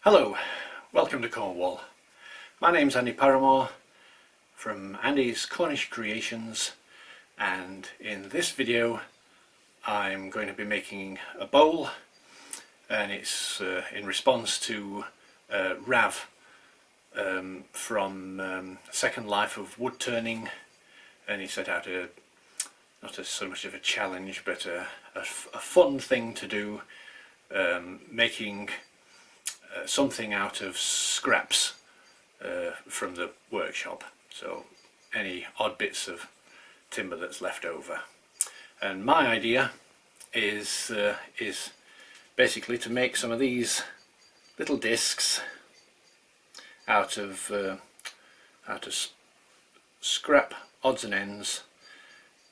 Hello, welcome to Cornwall. My name's Andy Paramore from Andy's Cornish Creations, and in this video I'm going to be making a bowl, and it's in response to Rav from Second Life of Woodturning, and he set out not so much of a challenge but a fun thing to do, making something out of scraps from the workshop, so any odd bits of timber that's left over. And my idea is basically to make some of these little discs out of scrap odds and ends,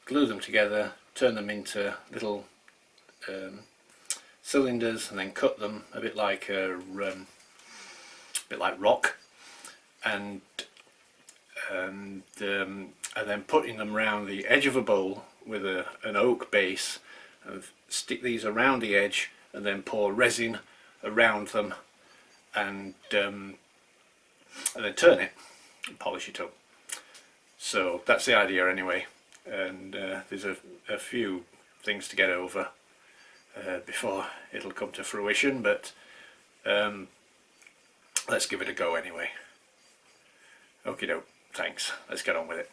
glue them together, turn them into little cylinders, and then cut them a bit like rock, and then putting them around the edge of a bowl with an oak base, and stick these around the edge, and then pour resin around them, and then turn it and polish it up. So that's the idea anyway, and there's a few things to get over before it'll come to fruition, but let's give it a go anyway. Okie doke, thanks, let's get on with it.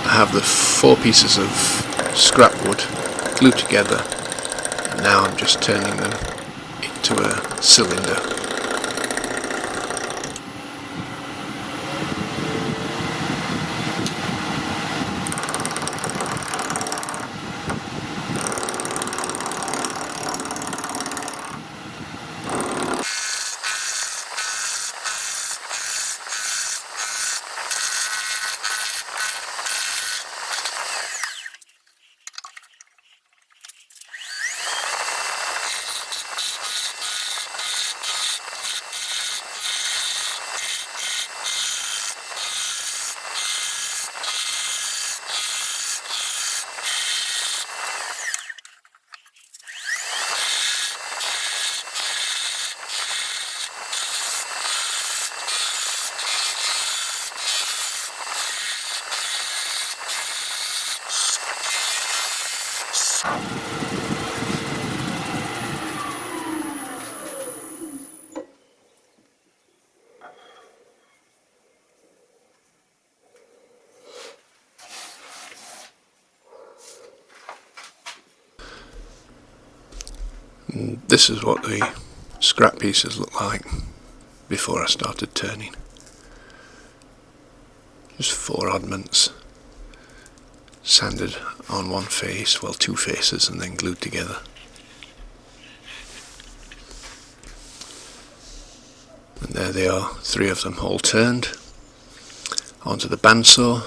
I have the 4 pieces of scrap wood glued together, and now I'm just turning them into a cylinder. This is what the scrap pieces look like before I started turning. Just 4 oddments sanded on one face, well 2 faces, and then glued together. And there they are, 3 of them all turned onto the bandsaw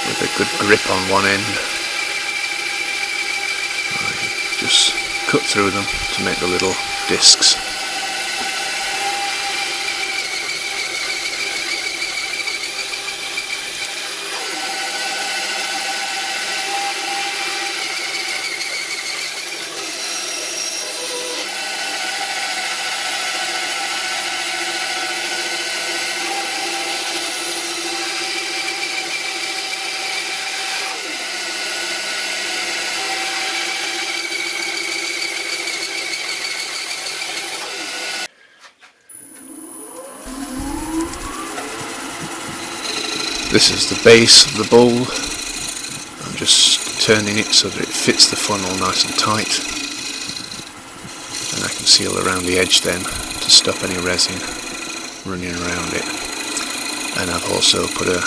with a good grip on one end. Just cut through them to make the little discs. This is the base of the bowl. I'm just turning it so that it fits the funnel nice and tight, and I can seal around the edge then to stop any resin running around it. And I've also put a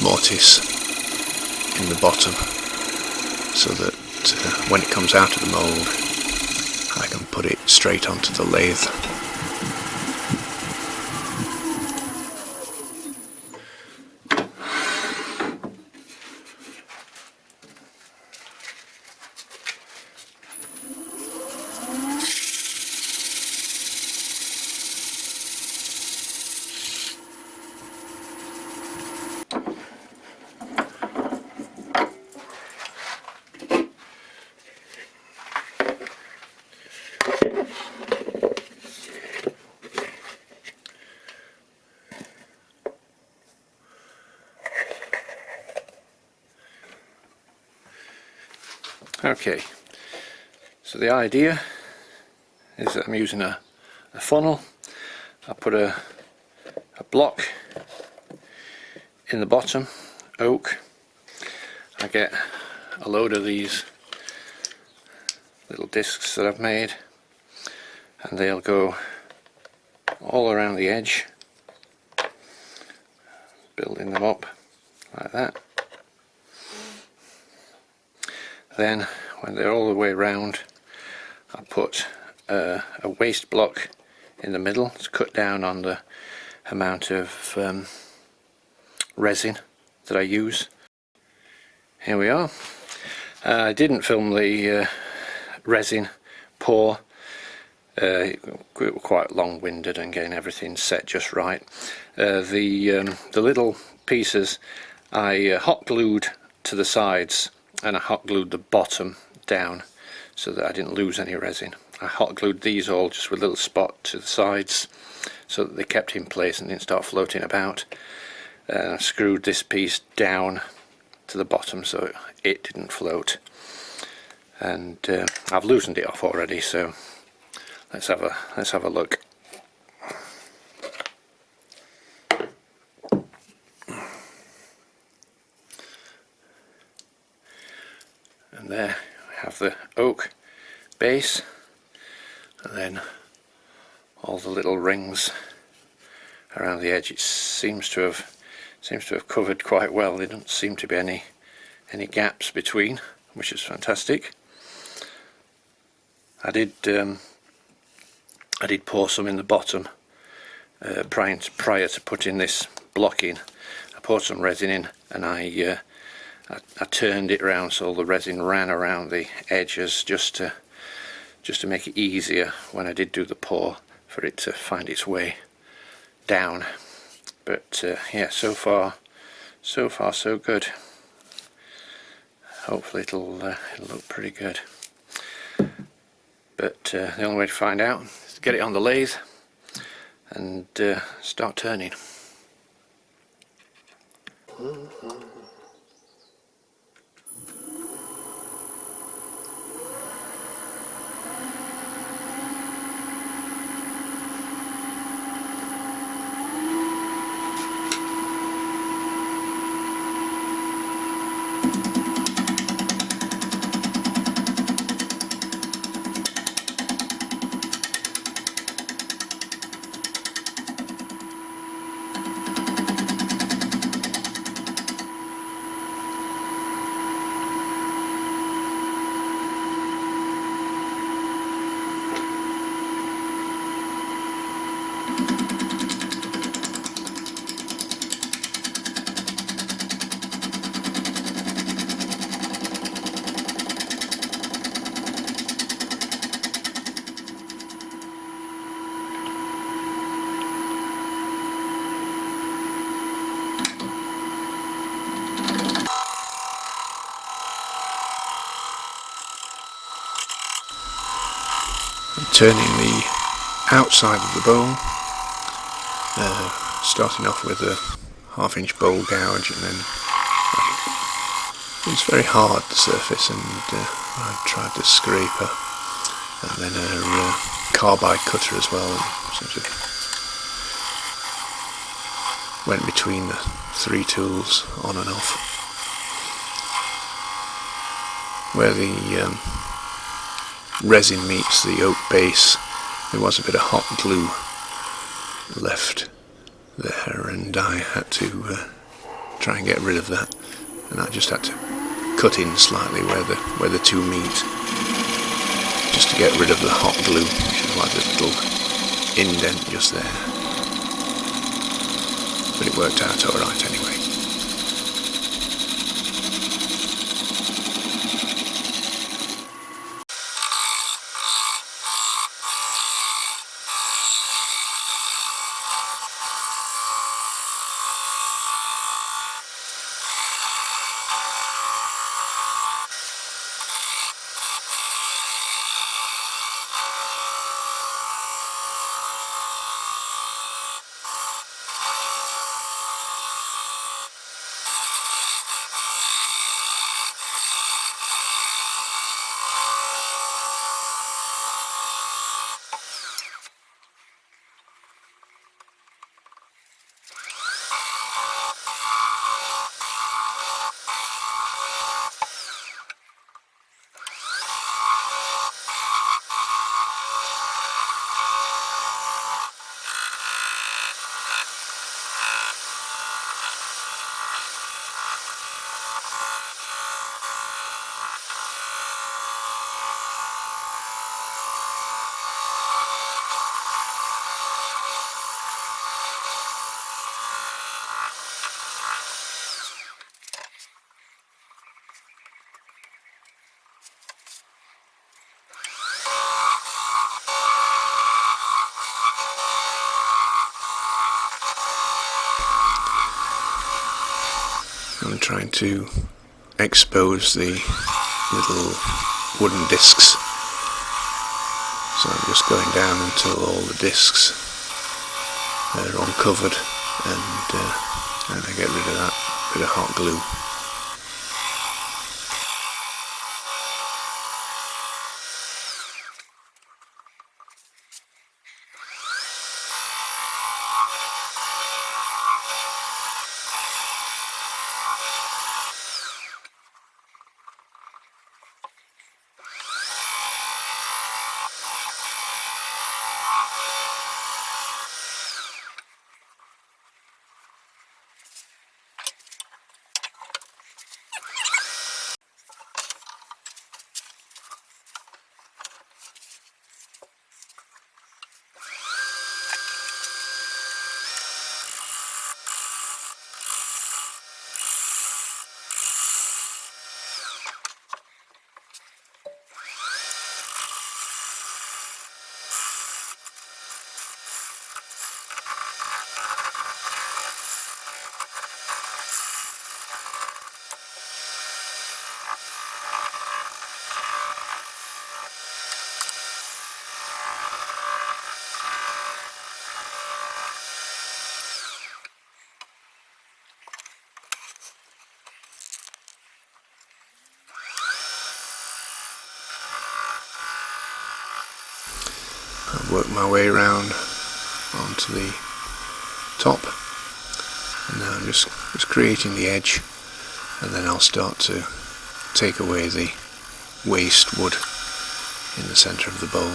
mortise in the bottom so that when it comes out of the mould I can put it straight onto the lathe. Okay, so the idea is that I'm using a funnel. I put a block in the bottom, oak. I get a load of these little discs that I've made, and they'll go all around the edge, building them up like that. Then when they're all the way around, I put a waste block in the middle to cut down on the amount of resin that I use. Here we are. I didn't film the resin pour. We were quite long-winded and getting everything set just right. The little pieces I hot glued to the sides, and I hot glued the bottom down so that I didn't lose any resin. I hot glued these all just with a little spot to the sides so that they kept in place and didn't start floating about. I screwed this piece down to the bottom so it didn't float, and I've loosened it off already, so let's have a look. And there we have the oak base, and then all the little rings around the edge. It seems to have covered quite well. There don't seem to be any gaps between, which is fantastic. I did pour some in the bottom prior to putting this block in. I poured some resin in, and I turned it around so all the resin ran around the edges, just to make it easier when I did do the pour for it to find its way down. But yeah, so far so good. Hopefully it'll look pretty good. But the only way to find out is to get it on the lathe and start turning. Turning the outside of the bowl, starting off with a 1/2 inch bowl gouge, and then it's very hard, the surface, and I tried the scraper and then a carbide cutter as well, and sort of went between the 3 tools on and off. Where the resin meets the oak base, there was a bit of hot glue left there, and I had to try and get rid of that, and I just had to cut in slightly where the two meet, just to get rid of the hot glue, which is like a little indent just there. But it worked out alright anyway. I'm trying to expose the little wooden discs. So I'm just going down until all the discs are uncovered, and I get rid of that bit of hot glue. I work my way around onto the top, and now I'm just creating the edge, and then I'll start to take away the waste wood in the centre of the bowl.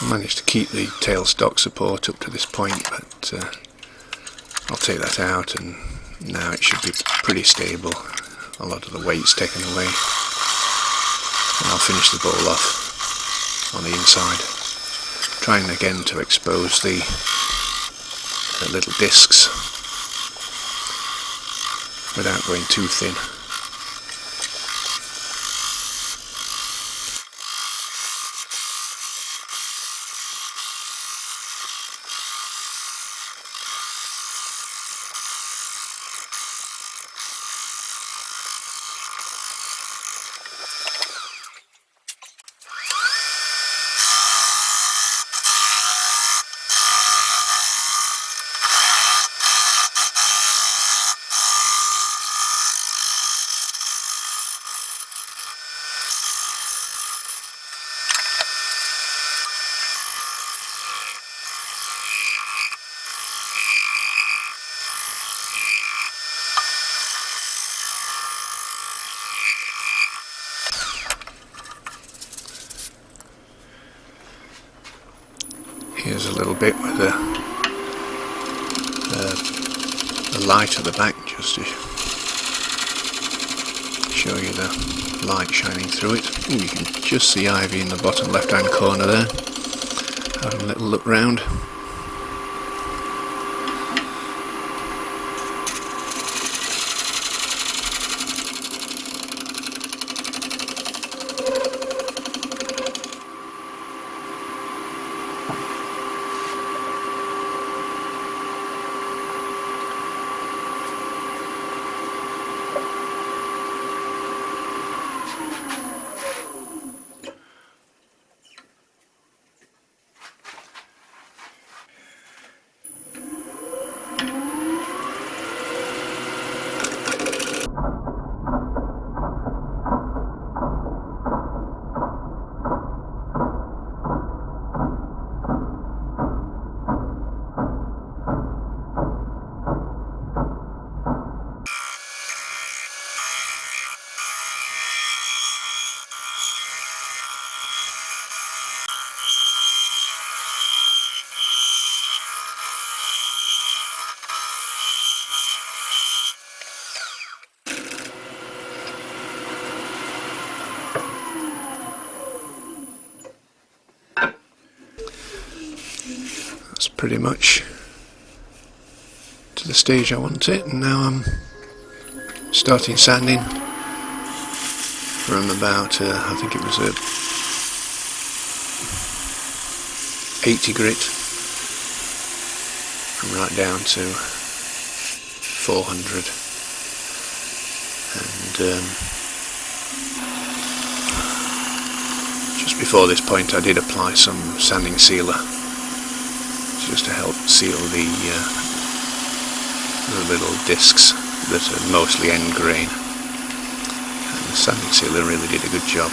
I managed to keep the tailstock support up to this point, but I'll take that out, and now it should be pretty stable. A lot of the weight's taken away, and I'll finish the bowl off on the inside, trying again to expose the little discs without going too thin. Here's a little bit with the light at the back, just to show you the light shining through it. Ooh, you can just see ivy in the bottom left hand corner there. Having a little look round. pretty much to the stage I want it, and now I'm starting sanding from about I think it was a 80 grit right down to 400, and just before this point I did apply some sanding sealer just to help seal the little discs that are mostly end grain, and the sanding sealer really did a good job.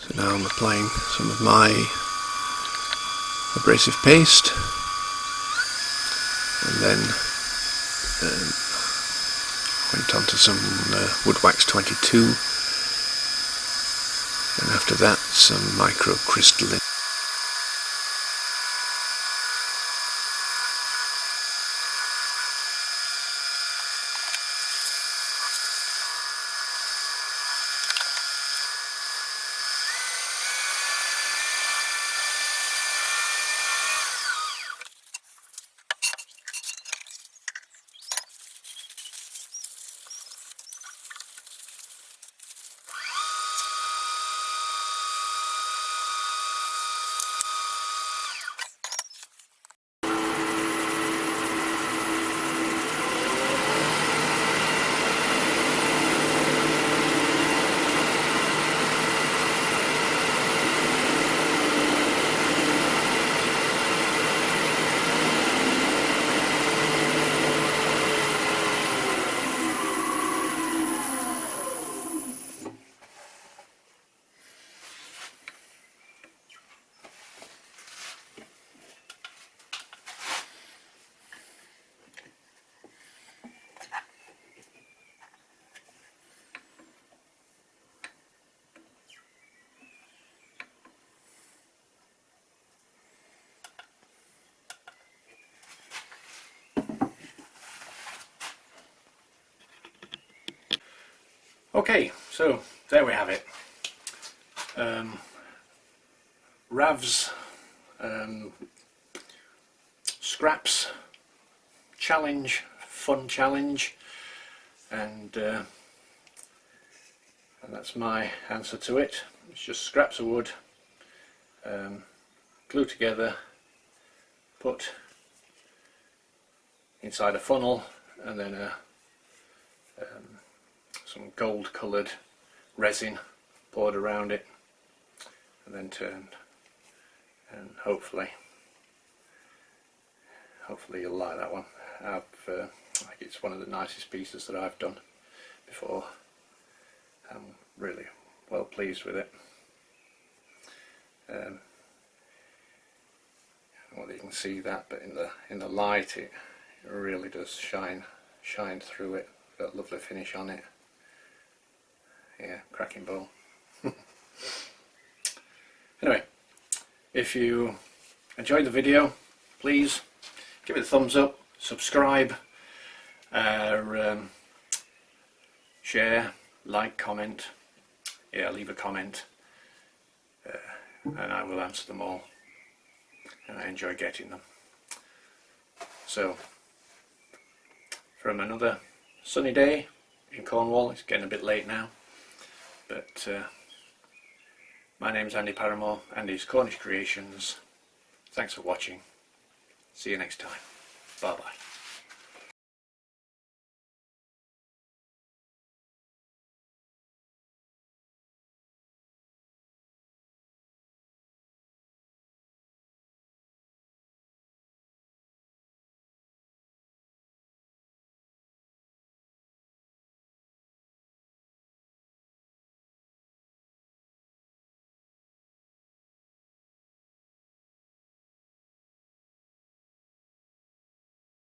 So now I'm applying some of my abrasive paste, and then went on to some wood wax 22, and after that some microcrystalline. Okay, so there we have it. Rav's scraps challenge, fun challenge, and that's my answer to it. It's just scraps of wood, glued together, put inside a funnel, and then some gold coloured resin poured around it, and then turned, and hopefully you'll like that one. I think it's one of the nicest pieces that I've done before. I'm really well pleased with it. I don't know whether you can see that, but in the light it really does shine through it. Got a lovely finish on it. Yeah, cracking bowl. Anyway, if you enjoyed the video, please give it a thumbs up, subscribe, share, like, comment. Yeah, leave a comment, and I will answer them all, and I enjoy getting them. So, from another sunny day in Cornwall, it's getting a bit late now, but my name's Andy Paramore, Andy's Cornish Creations. Thanks for watching. See you next time. Bye bye.